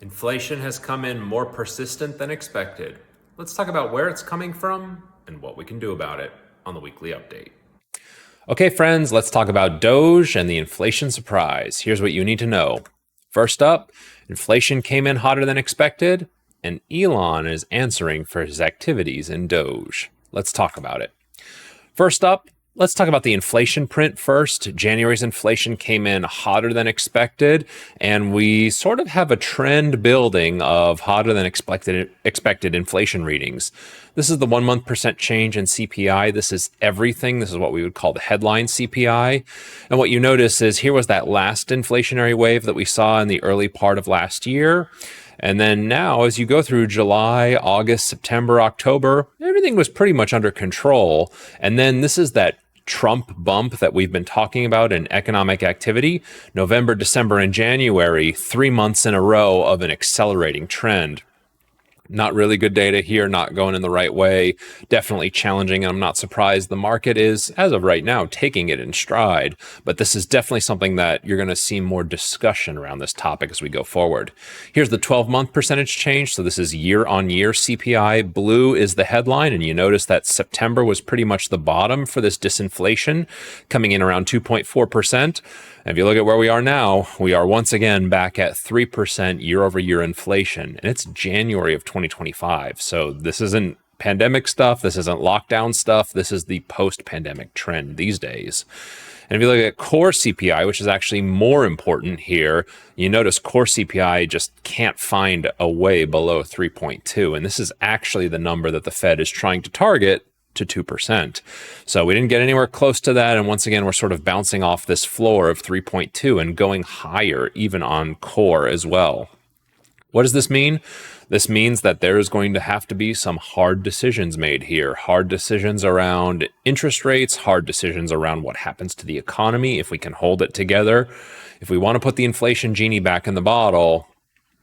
Inflation has come in more persistent than expected. Let's talk about where it's coming from and what we can do about it on the weekly update. Okay, friends, let's talk about DOGE and the inflation surprise. Here's what you need to know. First up, inflation came in hotter than expected, and Elon is answering for his activities in DOGE. Let's talk about it. First up, let's talk about the inflation print first. January's inflation came in hotter than expected, and we sort of have a trend building of hotter than expected inflation readings. This is the 1 month % change in CPI. This is everything. This is what we would call the headline CPI. And what you notice is here was that last inflationary wave that we saw in the early part of last year. And then now, as you go through July, August, September, October, everything was pretty much under control. And then this is that Trump bump that we've been talking about in economic activity. November, December, and January, 3 months in a row of an accelerating trend. Not really good data here, not going in the right way, definitely challenging. I'm not surprised the market is, as of right now, taking it in stride. But this is definitely something that you're going to see more discussion around this topic as we go forward. Here's the 12-month % change. So this is year-on-year CPI. Blue is the headline, and you notice that September was pretty much the bottom for this disinflation, coming in around 2.4%. And if you look at where we are now, we are once again back at 3% year-over-year inflation, and it's January of 2025. So this isn't pandemic stuff. This isn't lockdown stuff. This is the post-pandemic trend these days. And if you look at core CPI, which is actually more important here, you notice core CPI just can't find a way below 3.2. And this is actually the number that the Fed is trying to target to 2%. So we didn't get anywhere close to that. And once again, we're sort of bouncing off this floor of 3.2 and going higher even on core as well. What does this mean? This means that there is going to have to be some hard decisions made here. Hard decisions around interest rates, hard decisions around what happens to the economy if we can hold it together. If we want to put the inflation genie back in the bottle,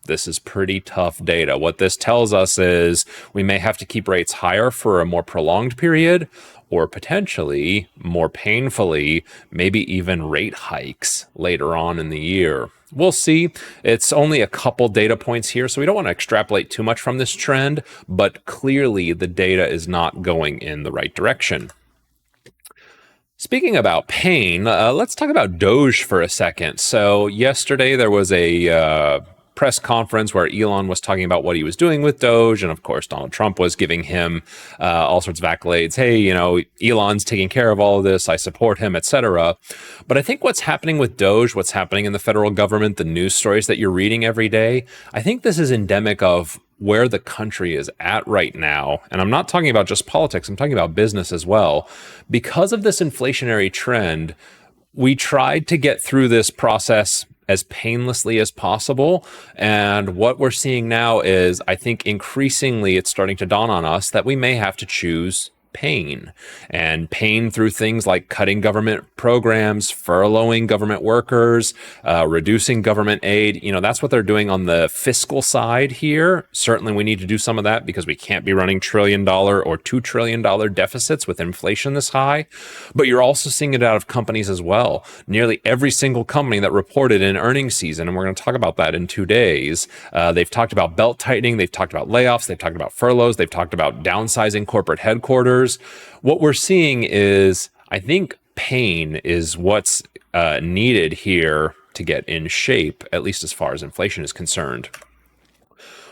this is pretty tough data. What this tells us is we may have to keep rates higher for a more prolonged period, or potentially, more painfully, maybe even rate hikes later on in the year. We'll see. It's only a couple data points here, so we don't want to extrapolate too much from this trend, but clearly the data is not going in the right direction. Speaking about pain, let's talk about DOGE for a second. So yesterday there was a press conference where Elon was talking about what he was doing with DOGE. And of course, Donald Trump was giving him all sorts of accolades. Hey, you know, Elon's taking care of all of this. I support him, etc. But I think what's happening with DOGE, what's happening in the federal government, the news stories that you're reading every day, I think this is endemic of where the country is at right now. And I'm not talking about just politics. I'm talking about business as well. Because of this inflationary trend, we tried to get through this process as painlessly as possible. And what we're seeing now is, I think increasingly it's starting to dawn on us that we may have to choose pain, and pain through things like cutting government programs, furloughing government workers, reducing government aid. You know, that's what they're doing on the fiscal side here. Certainly we need to do some of that because we can't be running $1 trillion or $2 trillion deficits with inflation this high. But you're also seeing it out of companies as well. Nearly every single company that reported in earnings season, and we're going to talk about that in 2 days, they've talked about belt tightening, they've talked about layoffs, they've talked about furloughs, they've talked about downsizing corporate headquarters. What we're seeing is, I think, pain is what's needed here to get in shape, at least as far as inflation is concerned.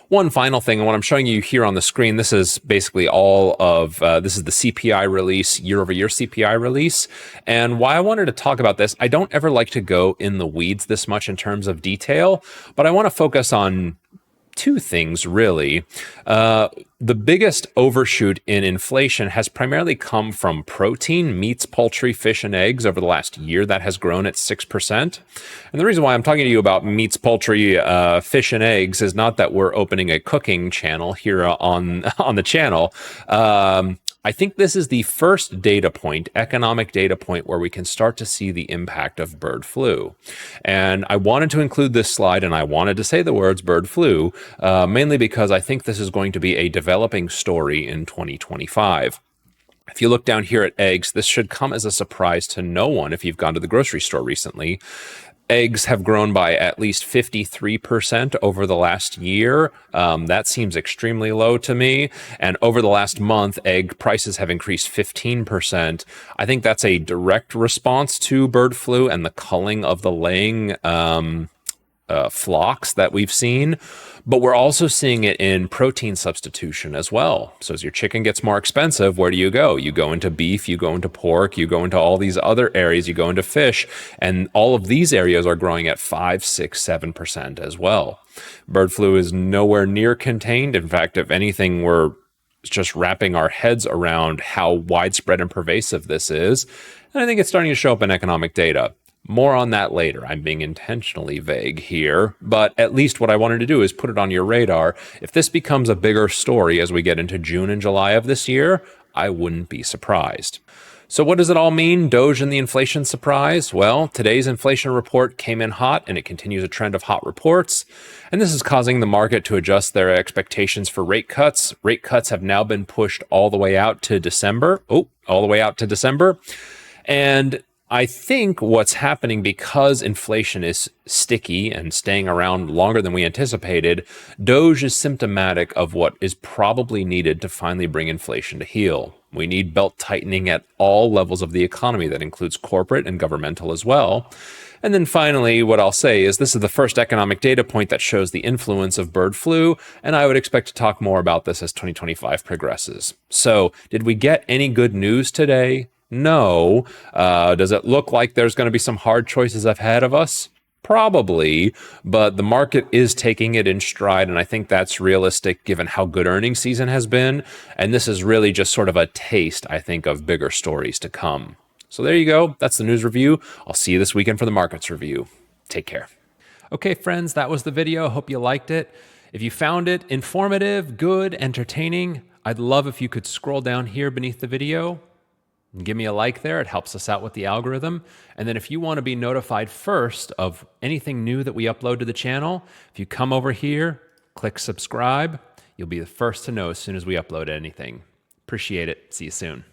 One final thing, and what I'm showing you here on the screen, this is basically all of, this is the CPI release, year-over-year CPI release. And why I wanted to talk about this, I don't ever like to go in the weeds this much in terms of detail, but I want to focus on two things, really. The biggest overshoot in inflation has primarily come from protein, meats, poultry, fish, and eggs over the last year. That has grown at 6%. And the reason why I'm talking to you about meats, poultry, fish, and eggs is not that we're opening a cooking channel here on the channel. I think this is the first data point, economic data point, where we can start to see the impact of bird flu. And I wanted to include this slide, and I wanted to say the words bird flu, mainly because I think this is going to be a developing story in 2025. If you look down here at eggs, this should come as a surprise to no one if you've gone to the grocery store recently. Eggs have grown by at least 53% over the last year. That seems extremely low to me. And over the last month, egg prices have increased 15%. I think that's a direct response to bird flu and the culling of the laying flocks that we've seen, but we're also seeing it in protein substitution as well. So as your chicken gets more expensive, where do you go? You go into beef, you go into pork, you go into all these other areas, you go into fish, and all of these areas are growing at 5, 6, 7% as well. Bird flu is nowhere near contained. In fact, if anything, we're just wrapping our heads around how widespread and pervasive this is. And I think it's starting to show up in economic data. More on that later. I'm being intentionally vague here, but at least what I wanted to do is put it on your radar. If this becomes a bigger story as we get into June and July of this year, I wouldn't be surprised. So what does it all mean, DOGE and the inflation surprise? Well, today's inflation report came in hot, and it continues a trend of hot reports. And this is causing the market to adjust their expectations for rate cuts. Rate cuts have now been pushed all the way out to December. And I think what's happening, because inflation is sticky and staying around longer than we anticipated, DOGE is symptomatic of what is probably needed to finally bring inflation to heel. We need belt tightening at all levels of the economy. That includes corporate and governmental as well. And then finally, what I'll say is this is the first economic data point that shows the influence of bird flu, and I would expect to talk more about this as 2025 progresses. So, did we get any good news today? No. Does it look like there's going to be some hard choices ahead of us? Probably, but the market is taking it in stride, and I think that's realistic given how good earnings season has been. And this is really just sort of a taste, I think, of bigger stories to come. So there you go. That's the news review. I'll see you this weekend for the markets review. Take care. Okay, friends, that was the video. Hope you liked it. If you found it informative, good, entertaining, I'd love if you could scroll down here beneath the video and give me a like there. It helps us out with the algorithm. And then if you want to be notified first of anything new that we upload to the channel, if you come over here, click subscribe, you'll be the first to know as soon as we upload anything. Appreciate it. See you soon.